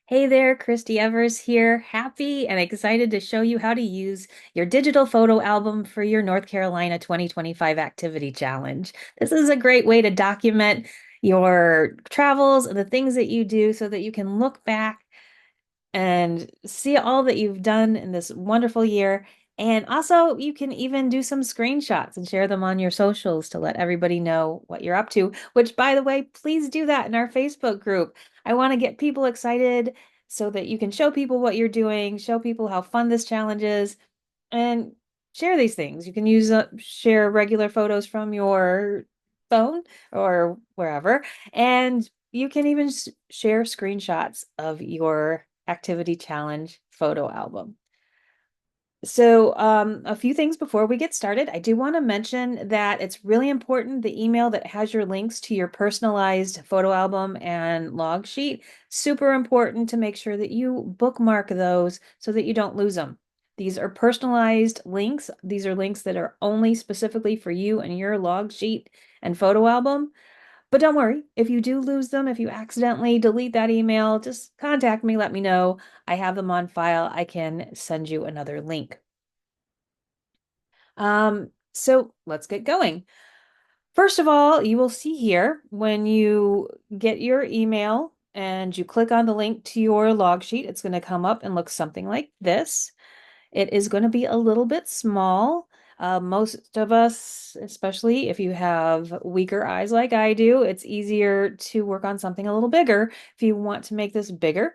Hey there, Christy Evers here. Happy and excited to show you how to use your digital photo album for your North Carolina 2025 activity challenge. This is a great way to document your travels and the things that you do so that you can look back and see all that you've done in this wonderful year. And also, you can even do some screenshots and share them on your socials to let everybody know what you're up to, which, by the way, please do that in our Facebook group. I want to get people excited so that you can show people what you're doing, show people how fun this challenge is, and share these things. You can use share regular photos from your phone or wherever, and you can even share screenshots of your activity challenge photo album. So, a few things before we get started. I do want to mention that it's really important the email that has your links to your personalized photo album and log sheet. Super important to make sure that you bookmark those so that you don't lose them. These are personalized links. These are links that are only specifically for you and your log sheet and photo album. But don't worry, if you do lose them, if you accidentally delete that email, just contact me, let me know. I have them on file. I can send you another link. So let's get going. First of all, you will see here when you get your email and you click on the link to your log sheet, it's going to come up and look something like this. It is going to be a little bit small. Most of us, especially if you have weaker eyes like I do, it's easier to work on something a little bigger. If you want to make this bigger,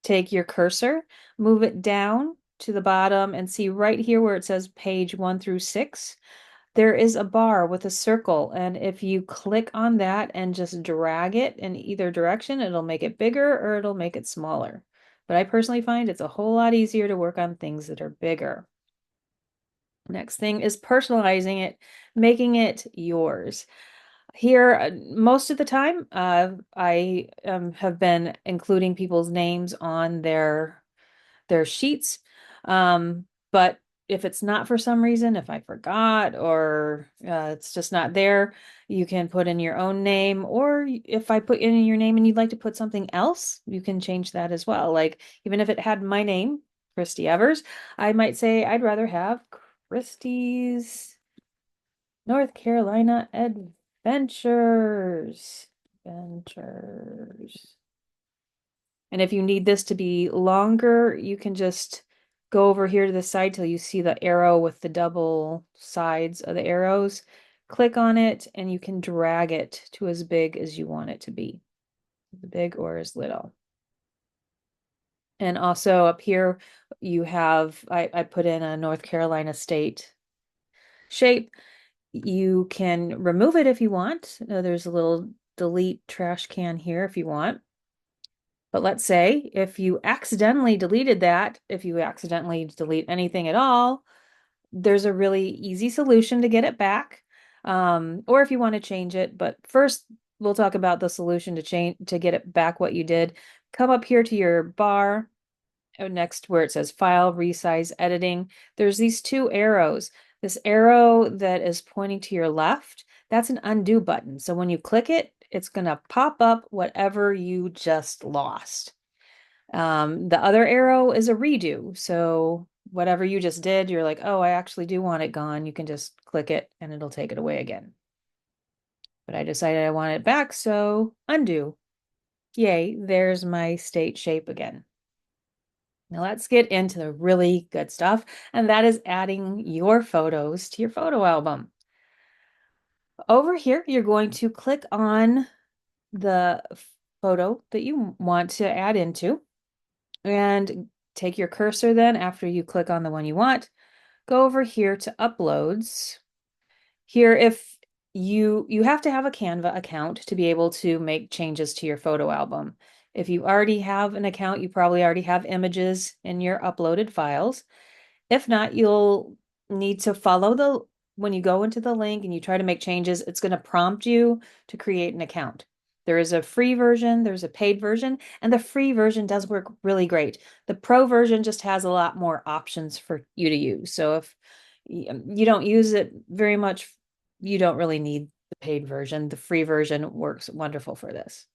take your cursor, move it down to the bottom, and see right here where it says page 1 through 6. There is a bar with a circle, and if you click on that and just drag it in either direction, it'll make it bigger or it'll make it smaller. But I personally find it's a whole lot easier to work on things that are bigger. Next thing is personalizing it, making it yours. Here, most of the time, I have been including people's names on their sheets. But if it's not for some reason, if I forgot or it's just not there, you can put in your own name. Or if I put in your name and you'd like to put something else, you can change that as well. Like even if it had my name, Christy Evers, I might say I'd rather have Christie's North Carolina Adventures. Adventures. And if you need this to be longer, you can just go over here to the side till you see the arrow with the double sides of the arrows. Click on it and you can drag it to as big as you want it to be, as big or as little. And also up here, you have, I put in a North Carolina state shape. You can remove it if you want. There's a little delete trash can here if you want. But let's say if you accidentally deleted that, if you accidentally delete anything at all, there's a really easy solution to get it back. Or if you want to change it. But first, we'll talk about the solution to change to get it back what you did. Come up here to your bar. Next, where it says File, Resize, Editing, there's these two arrows. This arrow that is pointing to your left, that's an undo button. So when you click it, it's going to pop up whatever you just lost. The other arrow is a redo. So whatever you just did, you're like, oh, I actually do want it gone. You can just click it and it'll take it away again. But I decided I want it back, so undo. Yay, there's my state shape again. Now let's get into the really good stuff, and that is adding your photos to your photo album. Over here, you're going to click on the photo that you want to add into and take your cursor then after you click on the one you want, go over here to uploads. Here, if you have to have a Canva account to be able to make changes to your photo album. If you already have an account, you probably already have images in your uploaded files. If not, you'll need to follow when you go into the link and you try to make changes, it's going to prompt you to create an account. There is a free version, there's a paid version, and the free version does work really great. The pro version just has a lot more options for you to use. So if you don't use it very much, you don't really need the paid version. The free version works wonderful for this.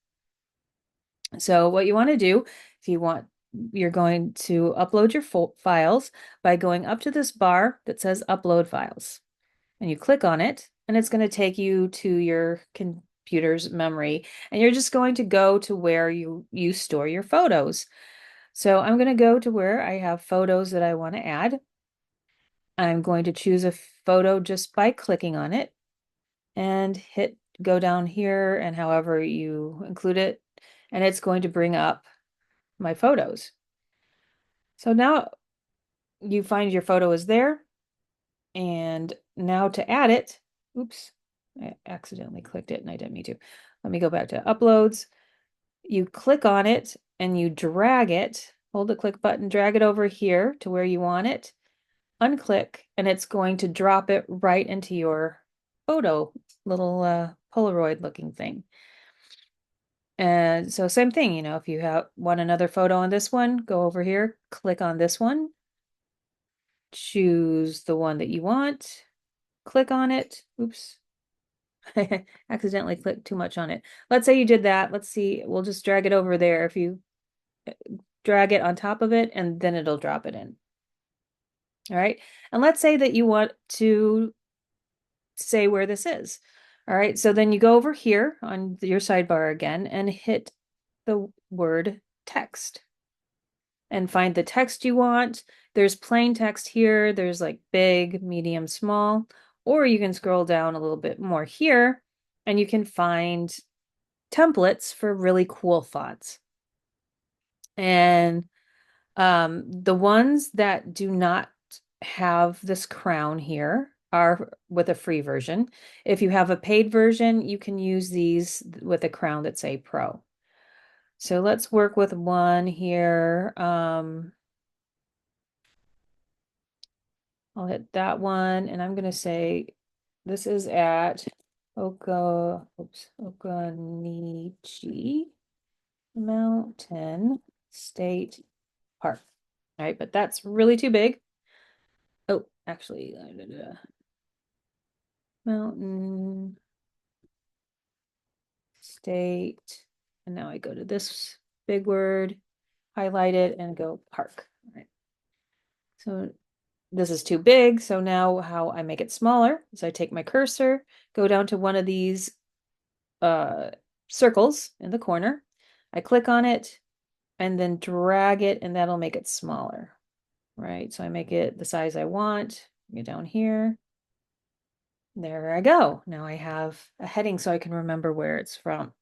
So what you want to do, if you want, you're going to upload your files by going up to this bar that says upload files. And you click on it, and it's going to take you to your computer's memory. And you're just going to go to where you store your photos. So I'm going to go to where I have photos that I want to add. I'm going to choose a photo just by clicking on it and hit go down here and however you include it, and it's going to bring up my photos. So now you find your photo is there, and now to add it, oops, I accidentally clicked it and I didn't mean to. Let me go back to uploads. You click on it and you drag it, hold the click button, drag it over here to where you want it, unclick, and it's going to drop it right into your photo, little Polaroid looking thing. And so same thing, if you want another photo on this one, go over here, click on this one, choose the one that you want, click on it. Oops. I accidentally clicked too much on it. Let's say you did that. Let's see. We'll just drag it over there. If you drag it on top of it, and then it'll drop it in. All right. And let's say that you want to say where this is. All right. So then you go over here on your sidebar again and hit the word text and find the text you want. There's plain text here. There's like big, medium, small, or you can scroll down a little bit more here and you can find templates for really cool fonts. And the ones that do not have this crown here are with a free version. If you have a paid version, you can use these with a crown that say Pro. So let's work with one here. I'll hit that one, and I'm going to say this is at Okanichi Mountain State Park. All right, but that's really too big. Oh, actually, Mountain State. And now I go to this big word, highlight it, and go park. All right. So this is too big. So now how I make it smaller is I take my cursor, go down to one of these circles in the corner. I click on it and then drag it, and that'll make it smaller. Right. So I make it the size I want. Get down here. There I go. Now I have a heading so I can remember where it's from.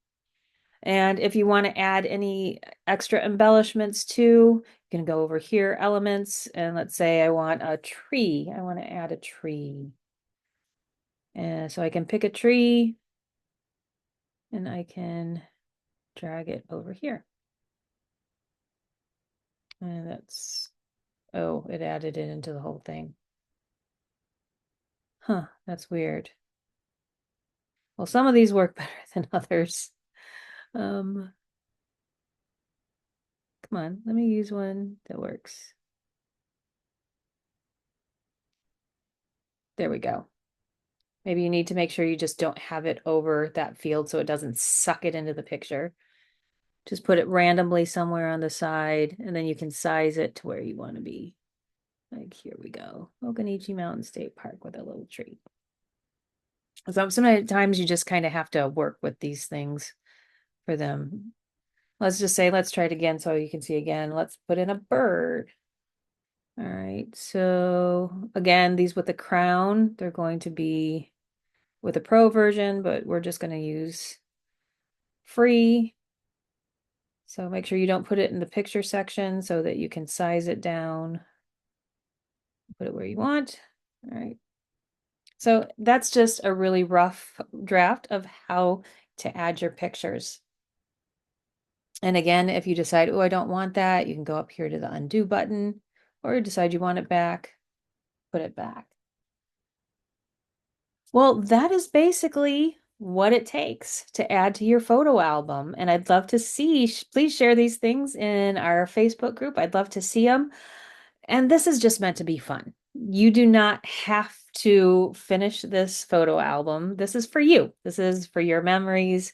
And if you want to add any extra embellishments too, you can go over here, elements, and let's say I want a tree. I want to add a tree. And so I can pick a tree and I can drag it over here. And that's, oh, it added it into the whole thing. Huh, that's weird. Well, some of these work better than others. Come on, let me use one that works. There we go. Maybe you need to make sure you just don't have it over that field so it doesn't suck it into the picture. Just put it randomly somewhere on the side, and then you can size it to where you want to be. Like, here we go. Okanichi Mountain State Park with a little tree. So sometimes you just kind of have to work with these things for them. Let's just say, let's try it again so you can see again. Let's put in a bird. All right, so again, these with the crown, they're going to be with a pro version, but we're just going to use free. So make sure you don't put it in the picture section so that you can size it down. Put it where you want. All right. So that's just a really rough draft of how to add your pictures. And again, if you decide, oh, I don't want that, you can go up here to the undo button, or decide you want it back, put it back. Well, that is basically what it takes to add to your photo album. And I'd love to see, please share these things in our Facebook group. I'd love to see them. And this is just meant to be fun. You do not have to finish this photo album. This is for you. This is for your memories,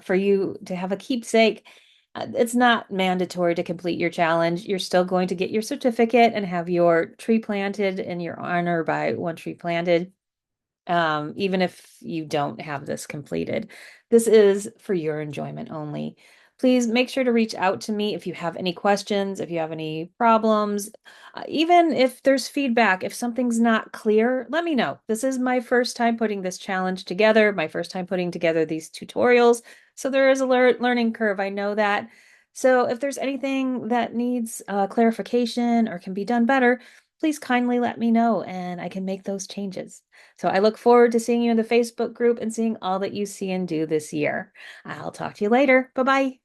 for you to have a keepsake. It's not mandatory to complete your challenge. You're still going to get your certificate and have your tree planted in your honor by One Tree Planted, even if you don't have this completed. This is for your enjoyment only. Please make sure to reach out to me if you have any questions, if you have any problems, even if there's feedback, if something's not clear, let me know. This is my first time putting this challenge together, my first time putting together these tutorials. So there is a learning curve. I know that. So if there's anything that needs clarification or can be done better, please kindly let me know and I can make those changes. So I look forward to seeing you in the Facebook group and seeing all that you see and do this year. I'll talk to you later. Bye bye.